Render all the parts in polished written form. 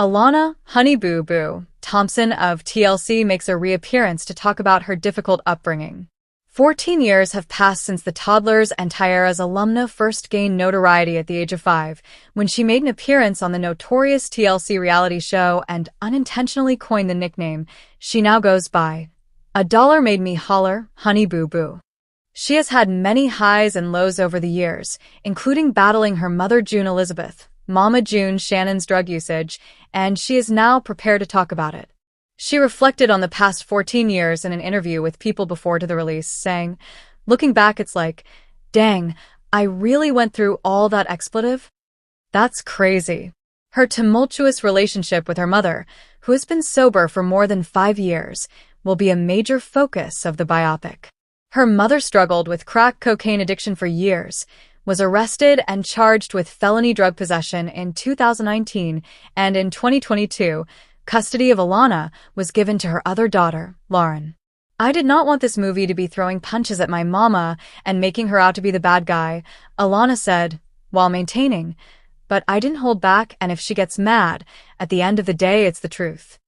Alana Honey Boo Boo Thompson of TLC makes a reappearance to talk about her difficult upbringing. 14 years have passed since the Toddlers and Tiara's alumna first gained notoriety at the age of 5, when she made an appearance on the notorious TLC reality show and unintentionally coined the nickname she now goes by. A dollar made me holler, Honey Boo Boo. She has had many highs and lows over the years, including battling her mother June Elizabeth, Mamajune Shannon's drug usage, and she is now prepared to talk about it. She reflected on the past 14 years in an interview with People before to the release, saying, "Looking back, it's like, dang, I really went through all that expletive? That's crazy." Her tumultuous relationship with her mother, who has been sober for more than 5 years, will be a major focus of the biopic. Her mother struggled with crack cocaine addiction for years, was arrested and charged with felony drug possession in 2019, and in 2022, custody of Alana was given to her other daughter, Lauren. "I did not want this movie to be throwing punches at my mama and making her out to be the bad guy," Alana said, while maintaining, "But I didn't hold back, and if she gets mad, at the end of the day it's the truth."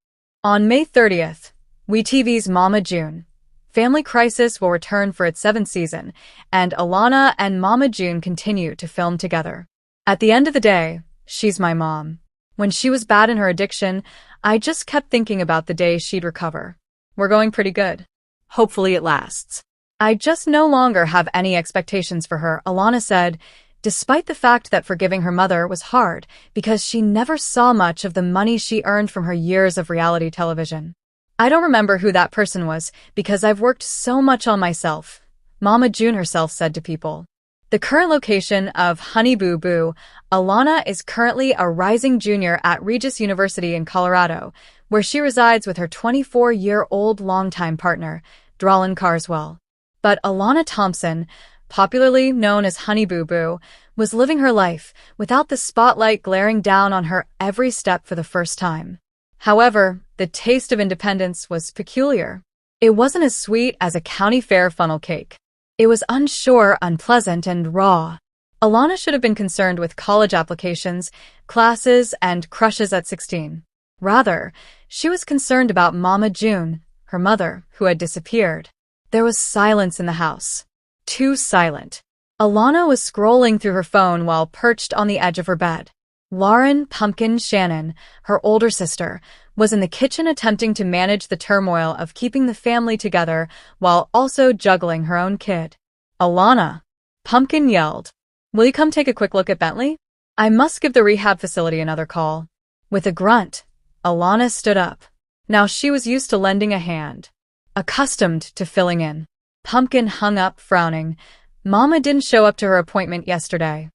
On May 30th, WeTV's Mamajune Family Crisis will return for its 7th season, and Alana and Mamajune continue to film together. "At the end of the day, she's my mom. When she was bad in her addiction, I just kept thinking about the day she'd recover. We're going pretty good. Hopefully it lasts. I just no longer have any expectations for her," Alana said, despite the fact that forgiving her mother was hard because she never saw much of the money she earned from her years of reality television. "I don't remember who that person was because I've worked so much on myself," Mamajune herself said to People. The current location of Honey Boo Boo, Alana is currently a rising junior at Regis University in Colorado, where she resides with her 24-year-old longtime partner, Drawlin Carswell. But Alana Thompson, popularly known as Honey Boo Boo, was living her life without the spotlight glaring down on her every step for the first time. However, the taste of independence was peculiar. It wasn't as sweet as a county fair funnel cake. It was unsure, unpleasant, and raw. Alana should have been concerned with college applications, classes, and crushes at 16. Rather, she was concerned about Mamajune, her mother, who had disappeared. There was silence in the house. Too silent. Alana was scrolling through her phone while perched on the edge of her bed. Lauren "Pumpkin" Shannon, her older sister, was in the kitchen attempting to manage the turmoil of keeping the family together while also juggling her own kid. "Alana," Pumpkin yelled, "will you come take a quick look at Bentley? I must give the rehab facility another call." With a grunt, Alana stood up. Now she was used to lending a hand, accustomed to filling in. Pumpkin hung up, frowning. "Mama didn't show up to her appointment yesterday.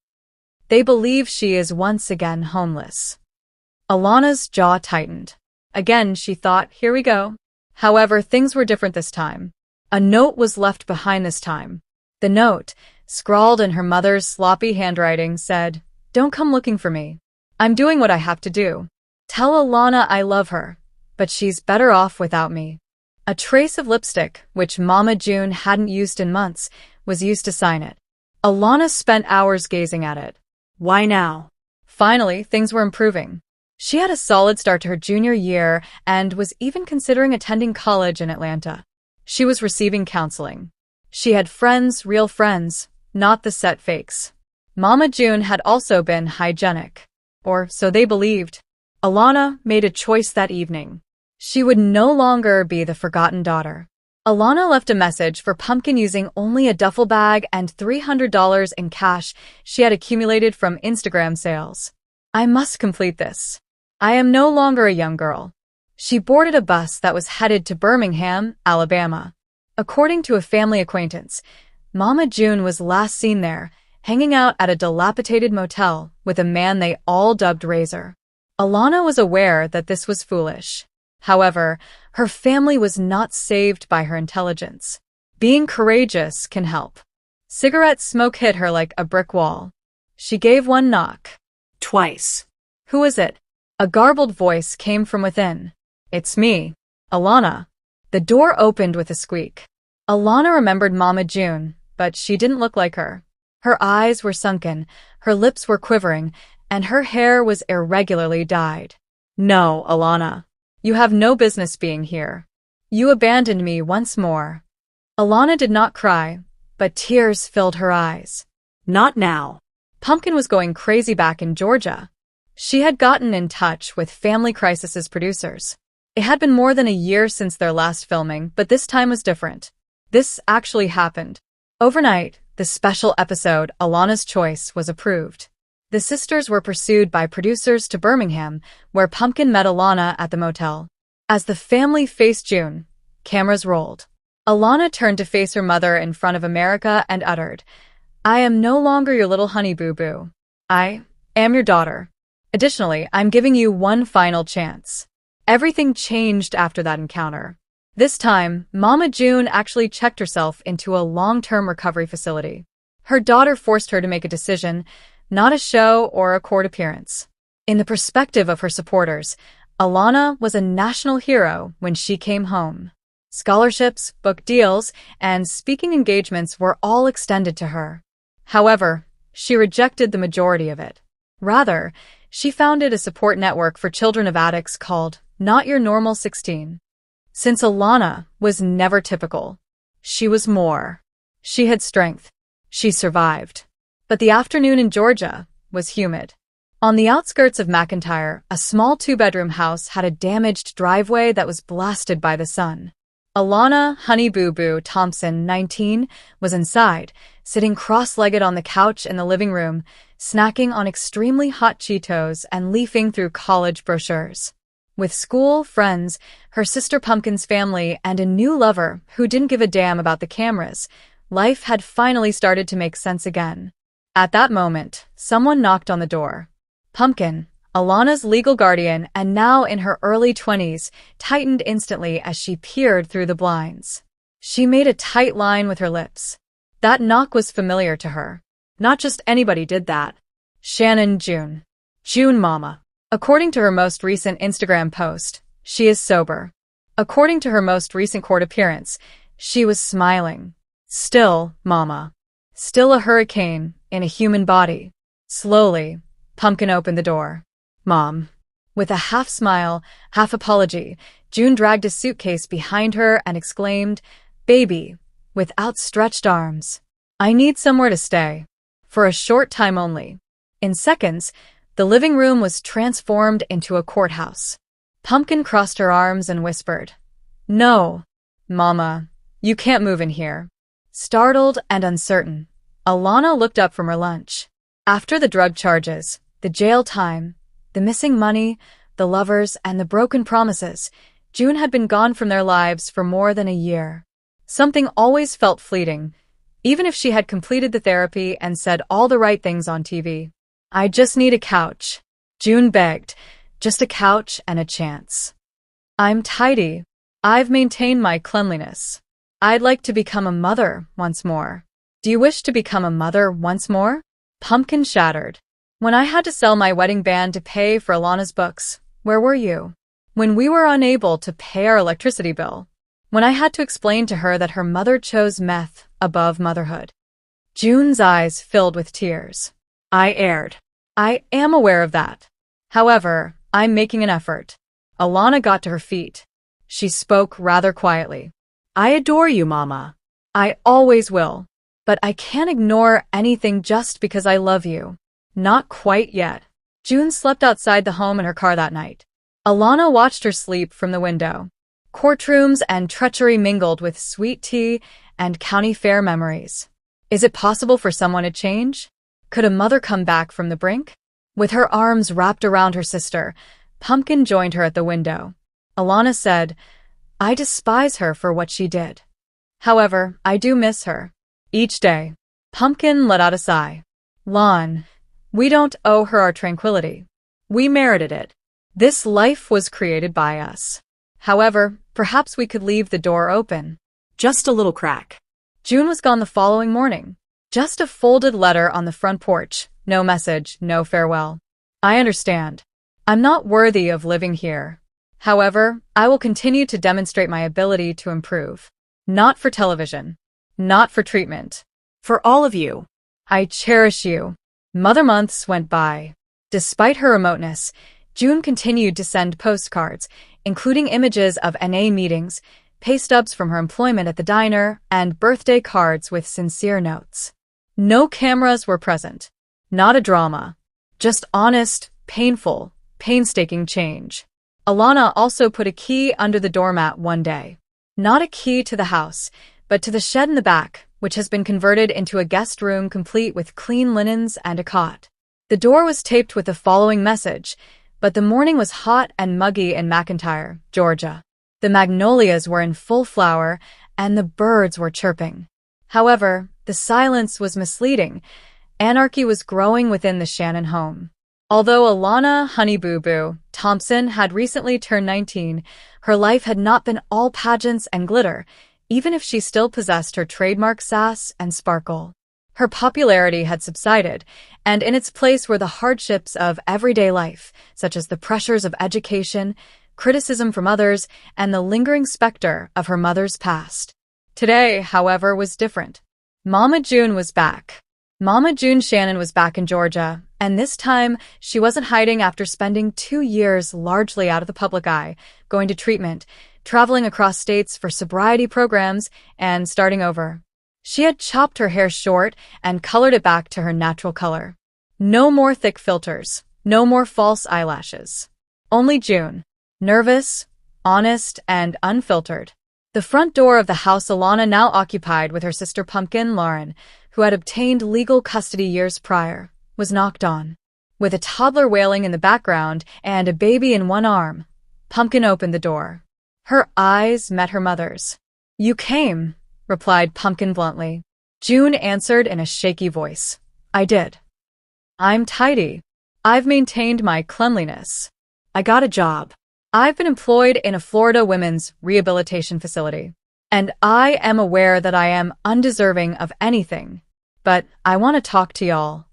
They believe she is once again homeless." Alana's jaw tightened. Again, she thought, here we go. However, things were different this time. A note was left behind this time. The note, scrawled in her mother's sloppy handwriting, said, "Don't come looking for me. I'm doing what I have to do. Tell Alana I love her, but she's better off without me." A trace of lipstick, which Mamajune hadn't used in months, was used to sign it. Alana spent hours gazing at it. Why now? Finally, things were improving. She had a solid start to her junior year and was even considering attending college in Atlanta. She was receiving counseling. She had friends, real friends, not the set fakes. Mamajune had also been hygienic. Or so they believed. Alana made a choice that evening. She would no longer be the forgotten daughter. Alana left a message for Pumpkin using only a duffel bag and $300 in cash she had accumulated from Instagram sales. "I must complete this. I am no longer a young girl." She boarded a bus that was headed to Birmingham, Alabama. According to a family acquaintance, Mamajune was last seen there, hanging out at a dilapidated motel with a man they all dubbed Razor. Alana was aware that this was foolish. However, her family was not saved by her intelligence. Being courageous can help. Cigarette smoke hit her like a brick wall. She gave one knock. Twice. "Who is it?" A garbled voice came from within. "It's me, Alana." The door opened with a squeak. Alana remembered Mamajune, but she didn't look like her. Her eyes were sunken, her lips were quivering, and her hair was irregularly dyed. No, Alana. You have no business being here. You abandoned me once more. Alana did not cry, but tears filled her eyes. Not now. Pumpkin was going crazy back in Georgia. She had gotten in touch with Family Crisis's producers. It had been more than a year since their last filming, but this time was different. This actually happened. Overnight, the special episode, Alana's Choice, was approved. The sisters were pursued by producers to Birmingham, where Pumpkin met Alana at the motel. As the family faced June, cameras rolled. Alana turned to face her mother in front of America and uttered, "I am no longer your little honey boo-boo. I am your daughter. Additionally, I'm giving you one final chance." Everything changed after that encounter. This time, Mamajune actually checked herself into a long-term recovery facility. Her daughter forced her to make a decision, not a show or a court appearance. In the perspective of her supporters, Alana was a national hero when she came home. Scholarships, book deals, and speaking engagements were all extended to her. However, she rejected the majority of it. Rather, she founded a support network for children of addicts called Not Your Normal 16. Since Alana was never typical, she was more. She had strength. She survived. But the afternoon in Georgia was humid. On the outskirts of McIntyre, a small two-bedroom house had a damaged driveway that was blasted by the sun. Alana Honey Boo Boo Thompson, 19, was inside, sitting cross-legged on the couch in the living room, snacking on extremely hot Cheetos and leafing through college brochures. With school, friends, her sister Pumpkin's family, and a new lover who didn't give a damn about the cameras, life had finally started to make sense again. At that moment, someone knocked on the door. Pumpkin, Alana's legal guardian and now in her early 20s, tightened instantly as she peered through the blinds. She made a tight line with her lips. That knock was familiar to her. Not just anybody did that. Shannon June. June Mama. According to her most recent Instagram post, she is sober. According to her most recent court appearance, she was smiling. Still, Mama. Still a hurricane in a human body. Slowly, Pumpkin opened the door. Mom. With a half smile, half apology, June dragged a suitcase behind her and exclaimed, "Baby," with outstretched arms. "I need somewhere to stay. For a short time only." In seconds, the living room was transformed into a courthouse. Pumpkin crossed her arms and whispered, "No, Mama, you can't move in here." Startled and uncertain, Alana looked up from her lunch. After the drug charges, the jail time, the missing money, the lovers, and the broken promises, June had been gone from their lives for more than a year. Something always felt fleeting, even if she had completed the therapy and said all the right things on TV. "I just need a couch," June begged. "Just a couch and a chance. I'm tidy. I've maintained my cleanliness. I'd like to become a mother once more." "Do you wish to become a mother once more?" Pumpkin shattered. "When I had to sell my wedding band to pay for Alana's books, where were you? When we were unable to pay our electricity bill? When I had to explain to her that her mother chose meth above motherhood?" June's eyes filled with tears. "I am aware of that. However, I'm making an effort." Alana got to her feet. She spoke rather quietly. "I adore you, Mama. I always will. But I can't ignore anything just because I love you. Not quite yet." June slept outside the home in her car that night. Alana watched her sleep from the window. Courtrooms and treachery mingled with sweet tea and county fair memories. Is it possible for someone to change? Could a mother come back from the brink? With her arms wrapped around her sister, Pumpkin joined her at the window. Alana said, "I despise her for what she did. However, I do miss her. Each day." Pumpkin let out a sigh. "Lon, we don't owe her our tranquility. We merited it. This life was created by us. However, perhaps we could leave the door open. Just a little crack." June was gone the following morning. Just a folded letter on the front porch. No message, no farewell. "I understand. I'm not worthy of living here. However, I will continue to demonstrate my ability to improve. Not for television. Not for treatment. For all of you. I cherish you." Mother months went by. Despite her remoteness, June continued to send postcards, including images of NA meetings, pay stubs from her employment at the diner, and birthday cards with sincere notes. No cameras were present. Not a drama. Just honest, painful, painstaking change. Alana also put a key under the doormat one day. Not a key to the house, but to the shed in the back, which has been converted into a guest room complete with clean linens and a cot. The door was taped with the following message, but the morning was hot and muggy in McIntyre, Georgia. The magnolias were in full flower, and the birds were chirping. However, the silence was misleading. Anarchy was growing within the Shannon home. Although Alana Honey Boo Boo Thompson had recently turned 19, her life had not been all pageants and glitter, even if she still possessed her trademark sass and sparkle. Her popularity had subsided, and in its place were the hardships of everyday life, such as the pressures of education, criticism from others, and the lingering specter of her mother's past. Today, however, was different. Mamajune was back. Mamajune Shannon was back in Georgia, and this time she wasn't hiding after spending 2 years largely out of the public eye, going to treatment, traveling across states for sobriety programs, and starting over. She had chopped her hair short and colored it back to her natural color. No more thick filters, no more false eyelashes. Only June. Nervous, honest, and unfiltered. The front door of the house Alana now occupied with her sister Pumpkin Lauren, who had obtained legal custody years prior, was knocked on. With a toddler wailing in the background and a baby in one arm, Pumpkin opened the door. Her eyes met her mother's. "You came," replied Pumpkin bluntly. June answered in a shaky voice. "I did. I'm tidy. I've maintained my cleanliness. I got a job. I've been employed in a Florida women's rehabilitation facility. And I am aware that I am undeserving of anything. But I want to talk to y'all."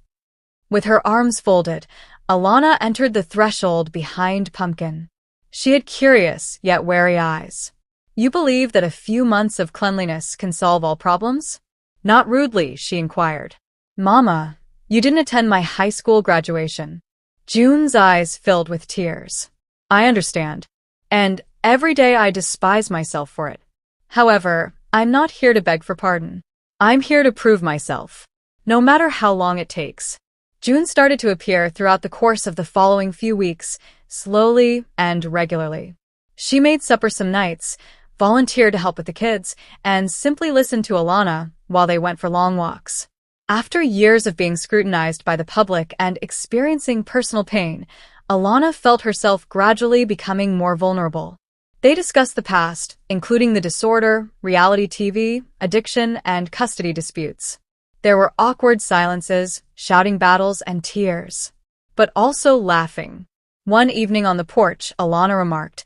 With her arms folded, Alana entered the threshold behind Pumpkin. She had curious yet wary eyes. "You believe that a few months of cleanliness can solve all problems?" Not rudely, she inquired. "Mama, you didn't attend my high school graduation." June's eyes filled with tears. "I understand. And every day I despise myself for it. However, I'm not here to beg for pardon. I'm here to prove myself, no matter how long it takes." June started to appear throughout the course of the following few weeks, slowly and regularly. She made supper some nights, volunteered to help with the kids, and simply listened to Alana while they went for long walks. After years of being scrutinized by the public and experiencing personal pain, Alana felt herself gradually becoming more vulnerable. They discussed the past, including the disorder, reality TV, addiction, and custody disputes. There were awkward silences, shouting battles, and tears. But also laughing. One evening on the porch, Alana remarked,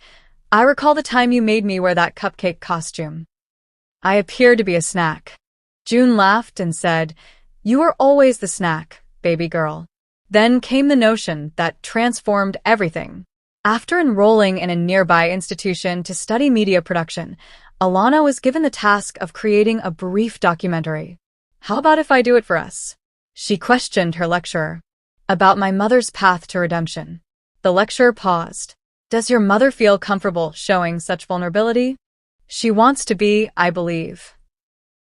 "I recall the time you made me wear that cupcake costume. I appeared to be a snack." June laughed and said, "You were always the snack, baby girl." Then came the notion that transformed everything. After enrolling in a nearby institution to study media production, Alana was given the task of creating a brief documentary. "How about if I do it for us?" she questioned her lecturer. "About my mother's path to redemption." The lecturer paused. "Does your mother feel comfortable showing such vulnerability?" "She wants to be, I believe."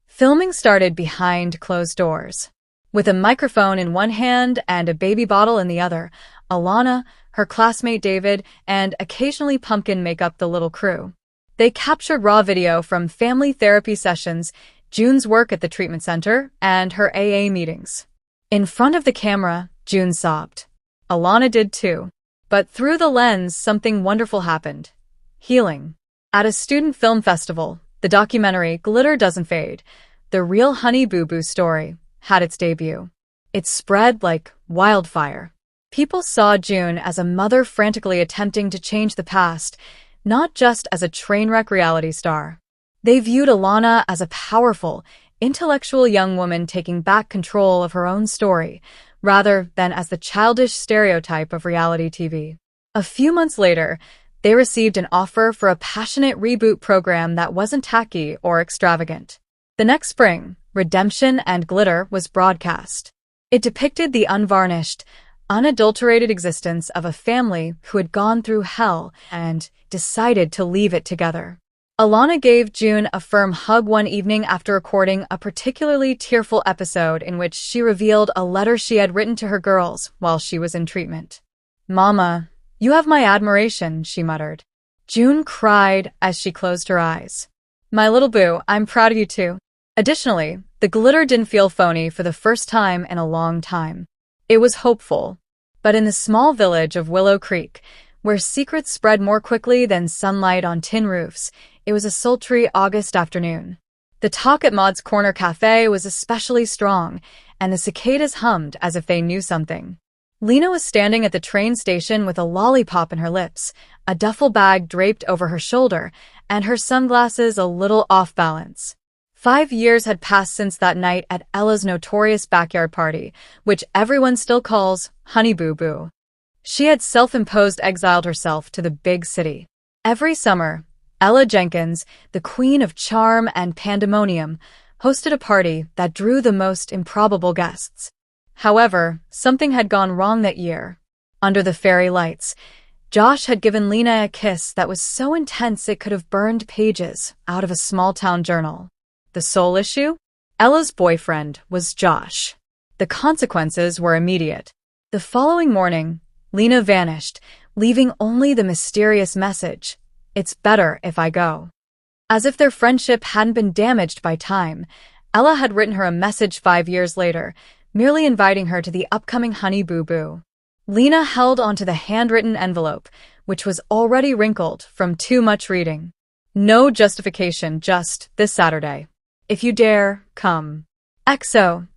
Filming started behind closed doors. With a microphone in one hand and a baby bottle in the other, Alana, her classmate David, and occasionally Pumpkin make up the little crew. They captured raw video from family therapy sessions, June's work at the treatment center, and her AA meetings. In front of the camera, June sobbed. Alana did too. But through the lens, something wonderful happened. Healing. At a student film festival, the documentary Glitter Doesn't Fade, the real Honey Boo Boo story, had its debut. It spread like wildfire. People saw June as a mother frantically attempting to change the past, not just as a train wreck reality star. They viewed Alana as a powerful, intellectual young woman taking back control of her own story, rather than as the childish stereotype of reality TV. A few months later, they received an offer for a passionate reboot program that wasn't tacky or extravagant. The next spring, Redemption and Glitter was broadcast. It depicted the unvarnished, unadulterated existence of a family who had gone through hell and decided to leave it together. Alana gave June a firm hug one evening after recording a particularly tearful episode in which she revealed a letter she had written to her girls while she was in treatment. "Mama, you have my admiration," she muttered. June cried as she closed her eyes. "My little boo, I'm proud of you too." Additionally, the glitter didn't feel phony for the first time in a long time. It was hopeful. But in the small village of Willow Creek, where secrets spread more quickly than sunlight on tin roofs, it was a sultry August afternoon. The talk at Maud's Corner Cafe was especially strong, and the cicadas hummed as if they knew something. Lena was standing at the train station with a lollipop in her lips, a duffel bag draped over her shoulder, and her sunglasses a little off balance. 5 years had passed since that night at Ella's notorious backyard party, which everyone still calls Honey Boo Boo. She had self-imposed exiled herself to the big city. Every summer, Ella Jenkins, the queen of charm and pandemonium, hosted a party that drew the most improbable guests. However, something had gone wrong that year. Under the fairy lights, Josh had given Lena a kiss that was so intense it could have burned pages out of a small-town journal. The sole issue? Ella's boyfriend was Josh. The consequences were immediate. The following morning, Lena vanished, leaving only the mysterious message, "It's better if I go." As if their friendship hadn't been damaged by time, Ella had written her a message 5 years later, merely inviting her to the upcoming Honey Boo Boo. Lena held onto the handwritten envelope, which was already wrinkled from too much reading. No justification, just this Saturday. If you dare, come.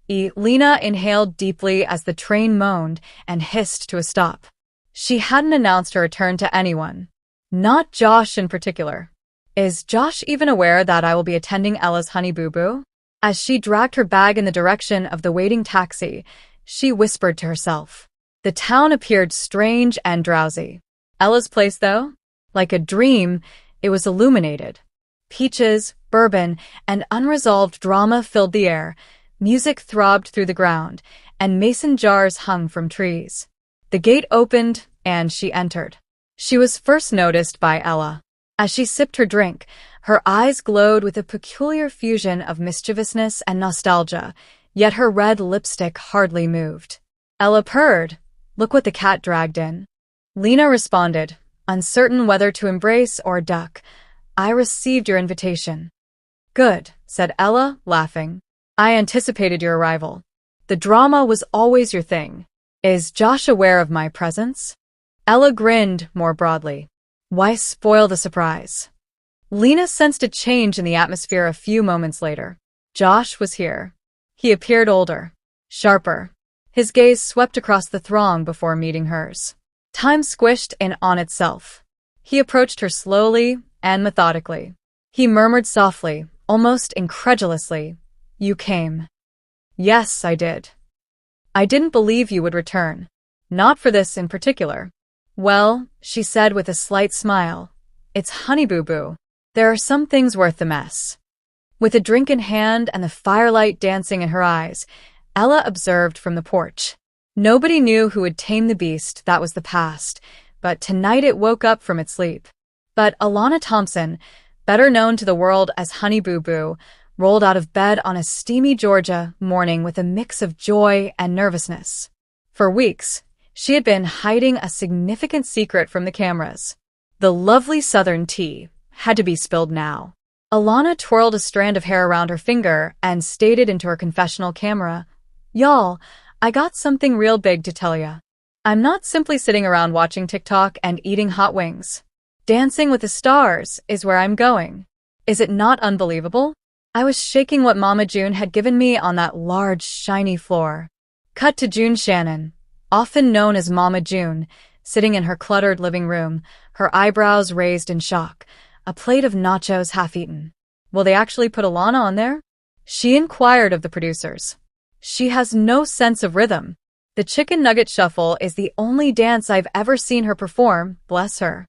Lena inhaled deeply as the train moaned and hissed to a stop. She hadn't announced her return to anyone. Not Josh in particular. Is Josh even aware that I will be attending Ella's Honey Boo Boo? As she dragged her bag in the direction of the waiting taxi, she whispered to herself. The town appeared strange and drowsy. Ella's place, though? Like a dream, it was illuminated. Peaches, bourbon, and unresolved drama filled the air, music throbbed through the ground, and mason jars hung from trees. The gate opened, and she entered. She was first noticed by Ella. As she sipped her drink, her eyes glowed with a peculiar fusion of mischievousness and nostalgia, yet her red lipstick hardly moved. Ella purred, "Look what the cat dragged in." Lena responded, uncertain whether to embrace or duck, "I received your invitation." "Good," said Ella, laughing. "I anticipated your arrival. The drama was always your thing. Is Josh aware of my presence?" Ella grinned more broadly. Why spoil the surprise? Lena sensed a change in the atmosphere a few moments later. Josh was here. He appeared older, sharper. His gaze swept across the throng before meeting hers. Time squished in on itself. He approached her slowly and methodically. He murmured softly, almost incredulously, "You came." "Yes, I did. I didn't believe you would return. Not for this in particular." "Well," she said with a slight smile, "it's Honey Boo Boo. There are some things worth the mess." With a drink in hand and the firelight dancing in her eyes, Ella observed from the porch. Nobody knew who would tame the beast that was the past, but tonight it woke up from its sleep. But Alana Thompson, better known to the world as Honey Boo Boo, rolled out of bed on a steamy Georgia morning with a mix of joy and nervousness. For weeks, she had been hiding a significant secret from the cameras. The lovely Southern tea had to be spilled now. Alana twirled a strand of hair around her finger and stated into her confessional camera, "Y'all, I got something real big to tell ya. I'm not simply sitting around watching TikTok and eating hot wings. Dancing with the Stars is where I'm going. Is it not unbelievable?" I was shaking what Mamajune had given me on that large, shiny floor. Cut to June Shannon, often known as Mama June, sitting in her cluttered living room, her eyebrows raised in shock, a plate of nachos half-eaten. "Will they actually put Alana on there?" she inquired of the producers. "She has no sense of rhythm. The chicken nugget shuffle is the only dance I've ever seen her perform, bless her."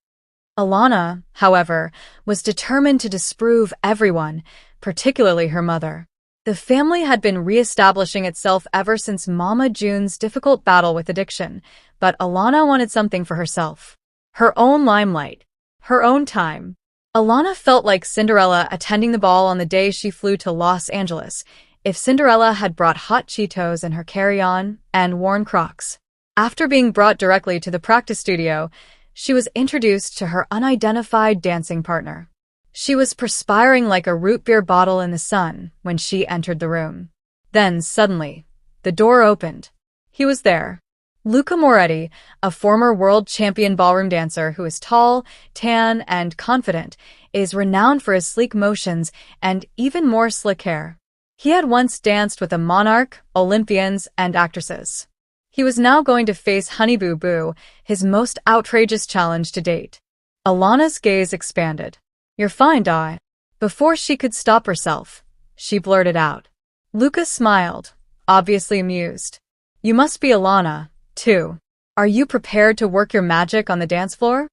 Alana, however, was determined to disprove everyone, particularly her mother. The family had been re-establishing itself ever since Mamajune's difficult battle with addiction, but Alana wanted something for herself. Her own limelight. Her own time. Alana felt like Cinderella attending the ball on the day she flew to Los Angeles. If Cinderella had brought hot Cheetos in her carry-on and worn Crocs. After being brought directly to the practice studio, she was introduced to her unidentified dancing partner. She was perspiring like a root beer bottle in the sun when she entered the room. Then, suddenly, the door opened. He was there. Luca Moretti, a former world champion ballroom dancer who is tall, tan, and confident, is renowned for his sleek motions and even more slick hair. He had once danced with a monarch, Olympians, and actresses. He was now going to face Honey Boo Boo, his most outrageous challenge to date. Alana's gaze expanded. "You're fine, Di." Before she could stop herself, she blurted out. Luca smiled, obviously amused. "You must be Alana, too. Are you prepared to work your magic on the dance floor?"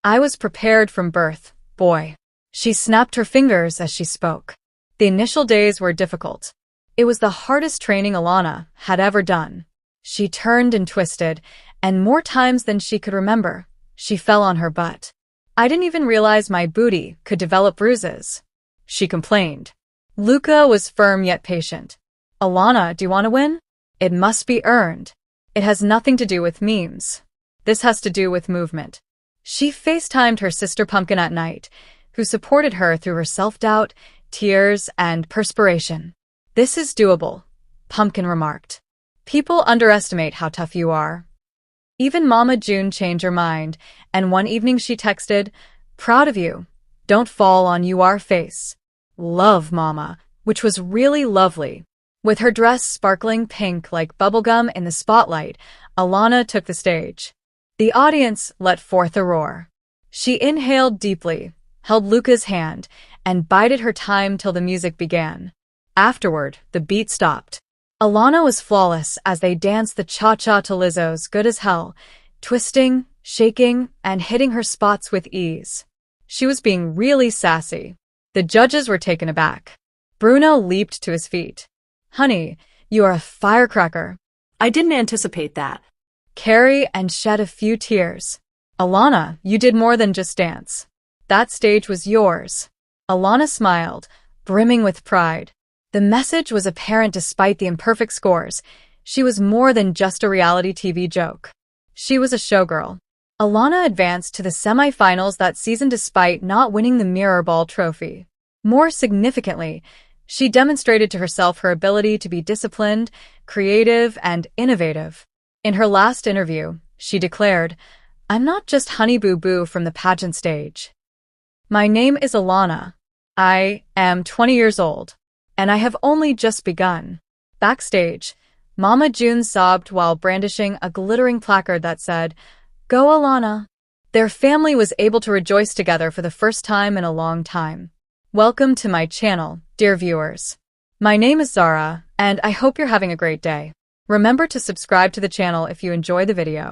"I was prepared from birth, boy." She snapped her fingers as she spoke. The initial days were difficult. It was the hardest training Alana had ever done. She turned and twisted, and more times than she could remember, she fell on her butt. "I didn't even realize my booty could develop bruises," she complained. Luca was firm yet patient. "Alana, do you want to win? It must be earned. It has nothing to do with memes. This has to do with movement." She FaceTimed her sister Pumpkin at night, who supported her through her self-doubt, tears, and perspiration. "This is doable," Pumpkin remarked. "People underestimate how tough you are." Even Mama June changed her mind, and one evening she texted, "Proud of you. Don't fall on your face. Love, Mama," which was really lovely. With her dress sparkling pink like bubblegum in the spotlight, Alana took the stage. The audience let forth a roar. She inhaled deeply, held Luca's hand, and bided her time till the music began. Afterward, the beat stopped. Alana was flawless as they danced the cha-cha to Lizzo's Good as Hell, twisting, shaking, and hitting her spots with ease. She was being really sassy. The judges were taken aback. Bruno leaped to his feet. "Honey, you are a firecracker." "I didn't anticipate that." Carrie and shed a few tears. "Alana, you did more than just dance. That stage was yours." Alana smiled, brimming with pride. The message was apparent despite the imperfect scores. She was more than just a reality TV joke. She was a showgirl. Alana advanced to the semifinals that season despite not winning the Mirror Ball trophy. More significantly, she demonstrated to herself her ability to be disciplined, creative, and innovative. In her last interview, she declared, "I'm not just Honey Boo Boo from the pageant stage. My name is Alana. I am 20 years old. And I have only just begun." Backstage, Mama June sobbed while brandishing a glittering placard that said, "Go Alana." Their family was able to rejoice together for the first time in a long time. Welcome to my channel, dear viewers. My name is Zara, and I hope you're having a great day. Remember to subscribe to the channel if you enjoy the video.